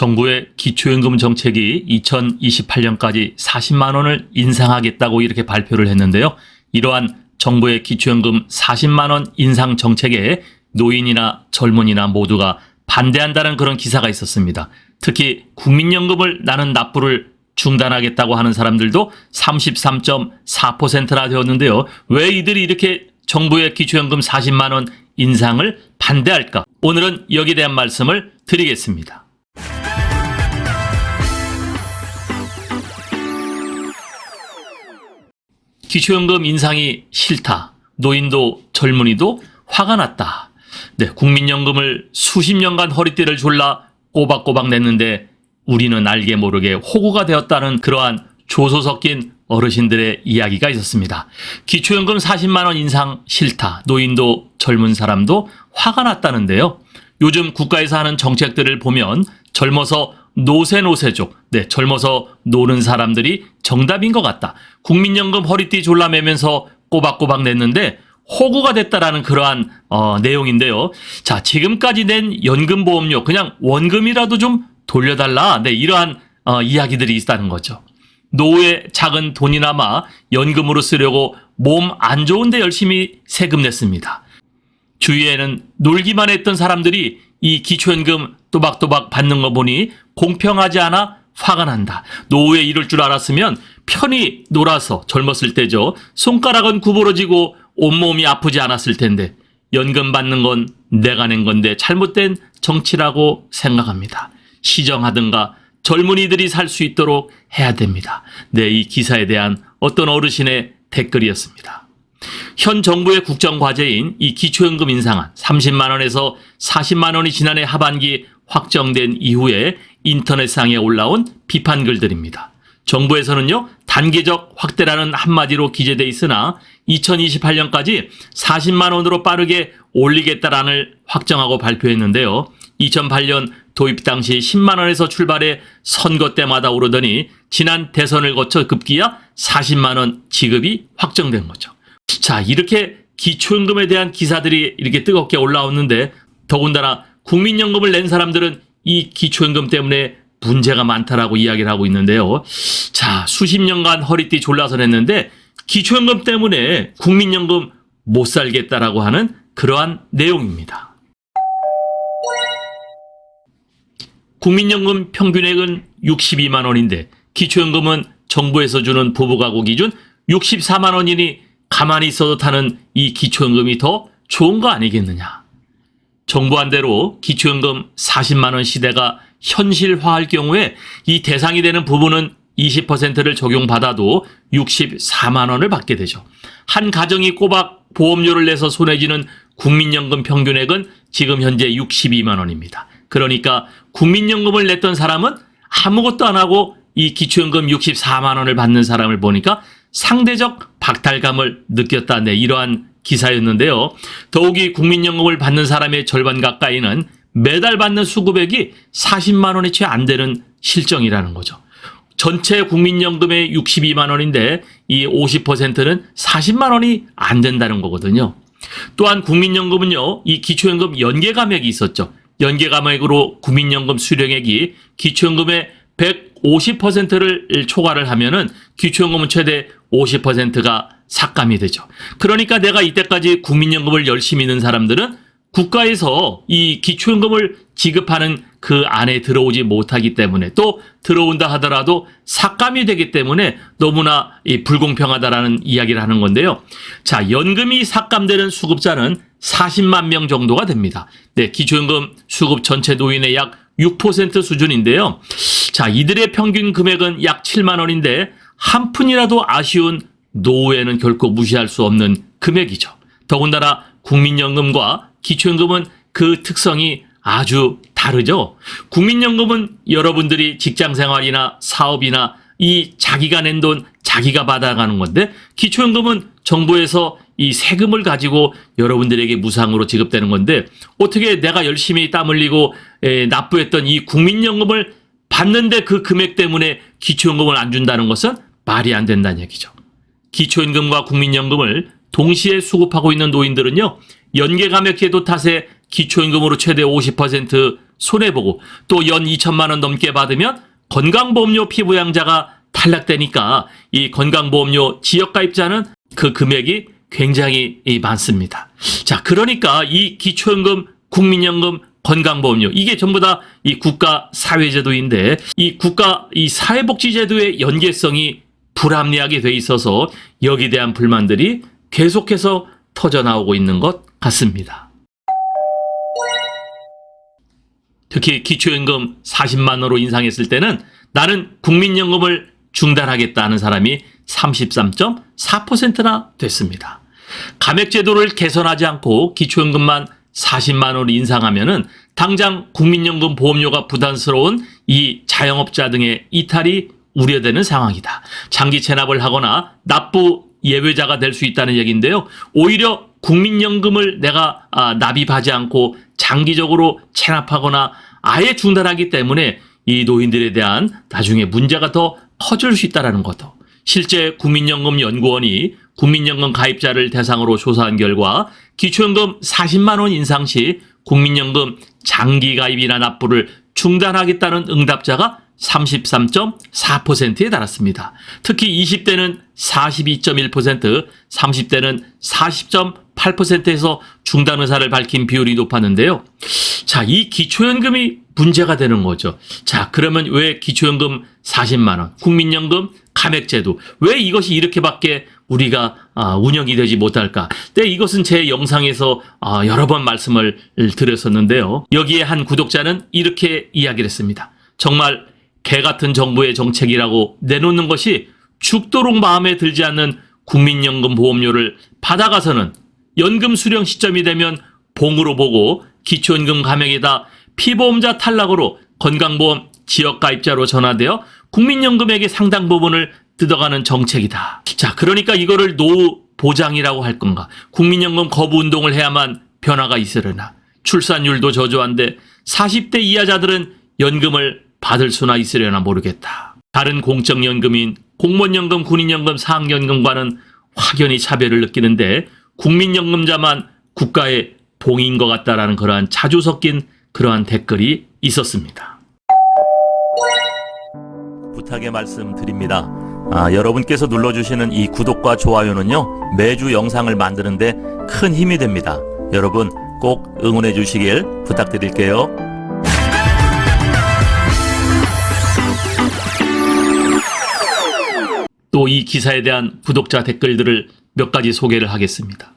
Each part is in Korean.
정부의 기초연금 정책이 2028년까지 40만 원을 인상하겠다고 이렇게 발표를 했는데요. 이러한 정부의 기초연금 40만 원 인상 정책에 노인이나 젊은이나 모두가 반대한다는 그런 기사가 있었습니다. 특히 국민연금을 나는 납부를 중단하겠다고 하는 사람들도 33.4%나 되었는데요. 왜 이들이 이렇게 정부의 기초연금 40만 원 인상을 반대할까? 오늘은 여기에 대한 말씀을 드리겠습니다. 기초연금 인상이 싫다. 노인도 젊은이도 화가 났다. 네, 국민연금을 수십 년간 허리띠를 졸라 꼬박꼬박 냈는데 우리는 알게 모르게 호구가 되었다는 그러한 조소 섞인 어르신들의 이야기가 있었습니다. 기초연금 40만 원 인상 싫다. 노인도 젊은 사람도 화가 났다는데요. 요즘 국가에서 하는 정책들을 보면 젊어서 노세족, 젊어서 노는 사람들이 정답인 것 같다. 국민연금 허리띠 졸라매면서 꼬박꼬박 냈는데 호구가 됐다라는 그러한 내용인데요. 자, 지금까지 낸 연금보험료 그냥 원금이라도 좀 돌려달라. 이러한 이야기들이 있다는 거죠. 노후에 작은 돈이나마 연금으로 쓰려고 몸 안 좋은데 열심히 세금 냈습니다. 주위에는 놀기만 했던 사람들이 이 기초연금 또박또박 받는 거 보니 공평하지 않아 화가 난다. 노후에 이럴 줄 알았으면 편히 놀아서 젊었을 때죠. 손가락은 구부러지고 온몸이 아프지 않았을 텐데 연금 받는 건 내가 낸 건데 잘못된 정치라고 생각합니다. 시정하든가 젊은이들이 살 수 있도록 해야 됩니다. 이 기사에 대한 어떤 어르신의 댓글이었습니다. 현 정부의 국정과제인 이 기초연금 인상안 30만 원에서 40만 원이 지난해 하반기 확정된 이후에 인터넷상에 올라온 비판글들입니다. 정부에서는요, 단계적 확대라는 한마디로 기재돼 있으나 2028년까지 40만 원으로 빠르게 올리겠다라는 확정하고 발표했는데요. 2008년 도입 당시 10만 원에서 출발해 선거 때마다 오르더니 지난 대선을 거쳐 급기야 40만 원 지급이 확정된 거죠. 자, 이렇게 기초연금에 대한 기사들이 이렇게 뜨겁게 올라오는데 더군다나 국민연금을 낸 사람들은 이 기초연금 때문에 문제가 많다라고 이야기를 하고 있는데요. 자, 수십 년간 허리띠 졸라서 냈는데 기초연금 때문에 국민연금 못 살겠다라고 하는 그러한 내용입니다. 국민연금 평균액은 62만 원인데 기초연금은 정부에서 주는 부부가구 기준 64만 원이니 가만히 있어도 타는 이 기초연금이 더 좋은 거 아니겠느냐. 정부안대로 기초연금 40만 원 시대가 현실화할 경우에 이 대상이 되는 부분은 20%를 적용받아도 64만 원을 받게 되죠. 한 가정이 꼬박 보험료를 내서 손해지는 국민연금 평균액은 지금 현재 62만 원입니다. 그러니까 국민연금을 냈던 사람은 아무것도 안 하고 이 기초연금 64만 원을 받는 사람을 보니까 상대적 박탈감을 느꼈다. 이러한 기사였는데요. 더욱이 국민연금을 받는 사람의 절반 가까이는 매달 받는 수급액이 40만 원이 채 안 되는 실정이라는 거죠. 전체 국민연금의 62만 원인데 이 50%는 40만 원이 안 된다는 거거든요. 또한 국민연금은요, 이 기초연금 연계감액이 있었죠. 연계감액으로 국민연금 수령액이 기초연금의 150%를 초과를 하면은 기초연금은 최대 50%가 삭감이 되죠. 그러니까 내가 이때까지 국민연금을 열심히 넣은 사람들은 국가에서 이 기초연금을 지급하는 그 안에 들어오지 못하기 때문에 또 들어온다 하더라도 삭감이 되기 때문에 너무나 불공평하다라는 이야기를 하는 건데요. 자, 연금이 삭감되는 수급자는 40만 명 정도가 됩니다. 기초연금 수급 전체 노인의 약 6% 수준인데요. 자, 이들의 평균 금액은 약 7만 원인데 한 푼이라도 아쉬운 노후에는 결코 무시할 수 없는 금액이죠. 더군다나 국민연금과 기초연금은 그 특성이 아주 다르죠. 국민연금은 여러분들이 직장생활이나 사업이나 이 자기가 낸 돈 자기가 받아가는 건데 기초연금은 정부에서 이 세금을 가지고 여러분들에게 무상으로 지급되는 건데 어떻게 내가 열심히 땀 흘리고 납부했던 이 국민연금을 받는데 그 금액 때문에 기초연금을 안 준다는 것은 말이 안 된다는 얘기죠. 기초연금과 국민연금을 동시에 수급하고 있는 노인들은요, 연계감액 제도 탓에 기초연금으로 최대 50% 손해보고 또 연 2천만 원 넘게 받으면 건강보험료 피부양자가 탈락되니까 이 건강보험료 지역가입자는 그 금액이 굉장히 많습니다. 자, 그러니까 이 기초연금, 국민연금, 건강보험료 이게 전부 다 이 국가 사회제도인데 이 국가 이 사회복지제도의 연계성이 불합리하게 돼 있어서 여기에 대한 불만들이 계속해서 터져나오고 있는 것 같습니다. 특히 기초연금 40만 원으로 인상했을 때는 나는 국민연금을 중단하겠다는 사람이 33.4%나 됐습니다. 감액제도를 개선하지 않고 기초연금만 40만 원을 인상하면은 당장 국민연금 보험료가 부담스러운 이 자영업자 등의 이탈이 우려되는 상황이다. 장기 체납을 하거나 납부 예외자가 될 수 있다는 얘기인데요. 오히려 국민연금을 내가 납입하지 않고 장기적으로 체납하거나 아예 중단하기 때문에 이 노인들에 대한 나중에 문제가 더 커질 수 있다는 것도. 실제 국민연금연구원이 국민연금 가입자를 대상으로 조사한 결과 기초연금 40만 원 인상 시 국민연금 장기 가입이나 납부를 중단하겠다는 응답자가 33.4%에 달했습니다. 특히 20대는 42.1%, 30대는 40.8%에서 중단 의사를 밝힌 비율이 높았는데요. 자, 이 기초연금이 문제가 되는 거죠. 자, 그러면 왜 기초연금 40만 원, 국민연금 감액제도 왜 이것이 이렇게밖에 우리가 운영이 되지 못할까? 네, 이것은 제 영상에서 여러 번 말씀을 드렸었는데요. 여기에 한 구독자는 이렇게 이야기를 했습니다. 정말 개같은 정부의 정책이라고 내놓는 것이 죽도록 마음에 들지 않는 국민연금 보험료를 받아가서는 연금 수령 시점이 되면 봉으로 보고 기초연금 감액에다 피보험자 탈락으로 건강보험 지역가입자로 전환되어 국민연금액의 상당 부분을 뜯어가는 정책이다. 자, 그러니까 이거를 노후 보장이라고 할 건가? 국민연금 거부 운동을 해야만 변화가 있으려나? 출산율도 저조한데 40대 이하자들은 연금을 받을 수나 있으려나 모르겠다. 다른 공적연금인 공무원연금, 군인연금, 사학연금과는 확연히 차별을 느끼는데 국민연금자만 국가의 봉인 것 같다라는 그러한 자주 섞인 그러한 댓글이 있었습니다. 부탁의 말씀 드립니다. 여러분께서 눌러주시는 이 구독과 좋아요는요, 매주 영상을 만드는데 큰 힘이 됩니다. 여러분 꼭 응원해 주시길 부탁드릴게요. 또 이 기사에 대한 구독자 댓글들을 몇 가지 소개를 하겠습니다.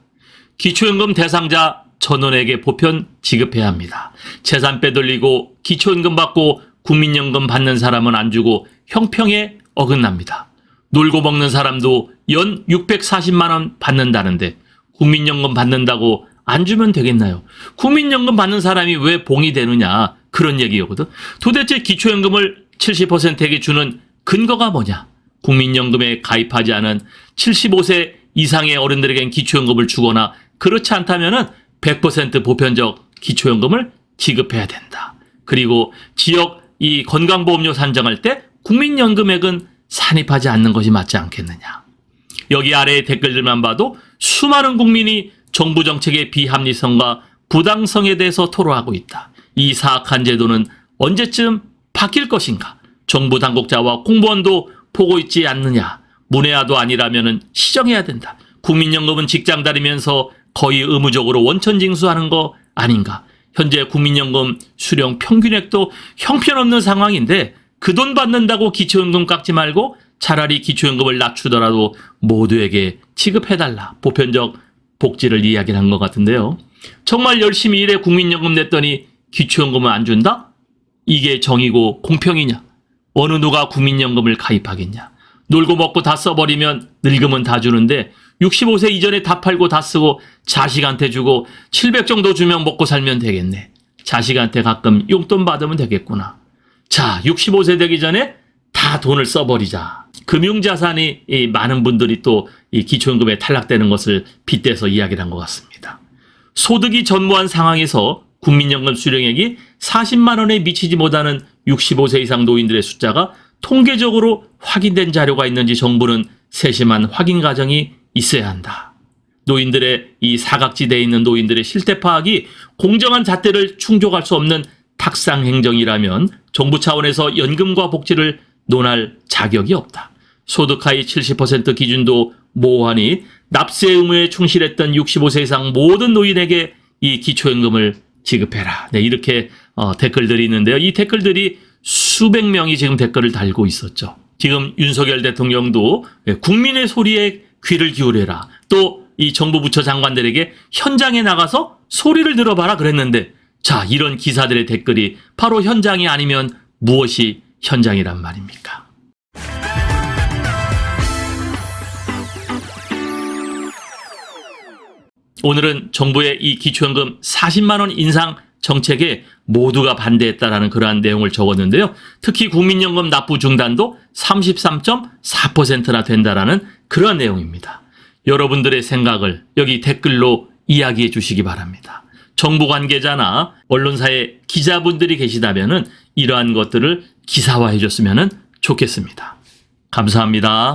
기초연금 대상자 전원에게 보편 지급해야 합니다. 재산 빼돌리고 기초연금 받고 국민연금 받는 사람은 안 주고 형평에 어긋납니다. 놀고 먹는 사람도 연 640만 원 받는다는데 국민연금 받는다고 안 주면 되겠나요? 국민연금 받는 사람이 왜 봉이 되느냐, 그런 얘기거든. 도대체 기초연금을 70%에게 주는 근거가 뭐냐? 국민연금에 가입하지 않은 75세 이상의 어른들에겐 기초연금을 주거나 그렇지 않다면은 100% 보편적 기초연금을 지급해야 된다. 그리고 지역 이 건강보험료 산정할 때 국민연금액은 산입하지 않는 것이 맞지 않겠느냐. 여기 아래의 댓글들만 봐도 수많은 국민이 정부 정책의 비합리성과 부당성에 대해서 토로하고 있다. 이 사악한 제도는 언제쯤 바뀔 것인가? 정부 당국자와 공무원도 보고 있지 않느냐. 문해아도 아니라면 시정해야 된다. 국민연금은 직장 다니면서 거의 의무적으로 원천징수하는 거 아닌가. 현재 국민연금 수령 평균액도 형편없는 상황인데 그 돈 받는다고 기초연금 깎지 말고 차라리 기초연금을 낮추더라도 모두에게 지급해달라. 보편적 복지를 이야기를 한 것 같은데요. 정말 열심히 일해 국민연금 냈더니 기초연금은 안 준다? 이게 정의고 공평이냐? 어느 누가 국민연금을 가입하겠냐? 놀고 먹고 다 써버리면 늙으면 다 주는데 65세 이전에 다 팔고 다 쓰고 자식한테 주고 700 정도 주면 먹고 살면 되겠네. 자식한테 가끔 용돈 받으면 되겠구나. 자, 65세 되기 전에 다 돈을 써버리자. 금융자산이 많은 분들이 또 이 기초연금에 탈락되는 것을 빗대서 이야기를 한 것 같습니다. 소득이 전무한 상황에서 국민연금 수령액이 40만 원에 미치지 못하는 65세 이상 노인들의 숫자가 통계적으로 확인된 자료가 있는지 정부는 세심한 확인 과정이 있어야 한다. 노인들의 이 사각지대에 있는 노인들의 실태 파악이 공정한 잣대를 충족할 수 없는 탁상 행정이라면 정부 차원에서 연금과 복지를 논할 자격이 없다. 소득 하위 70% 기준도 모호하니 납세 의무에 충실했던 65세 이상 모든 노인에게 이 기초연금을 지급해라. 네, 이렇게 댓글들이 있는데요. 이 댓글들이 수백 명이 지금 댓글을 달고 있었죠. 지금 윤석열 대통령도 국민의 소리에 귀를 기울여라. 또 이 정부 부처 장관들에게 현장에 나가서 소리를 들어봐라 그랬는데, 자, 이런 기사들의 댓글이 바로 현장이 아니면 무엇이 현장이란 말입니까? 오늘은 정부의 이 기초연금 40만 원 인상 정책에 모두가 반대했다라는 그러한 내용을 적었는데요. 특히 국민연금 납부 중단도 33.4%나 된다라는 그러한 내용입니다. 여러분들의 생각을 여기 댓글로 이야기해 주시기 바랍니다. 정부 관계자나 언론사의 기자분들이 계시다면은 이러한 것들을 기사화해 줬으면 좋겠습니다. 감사합니다.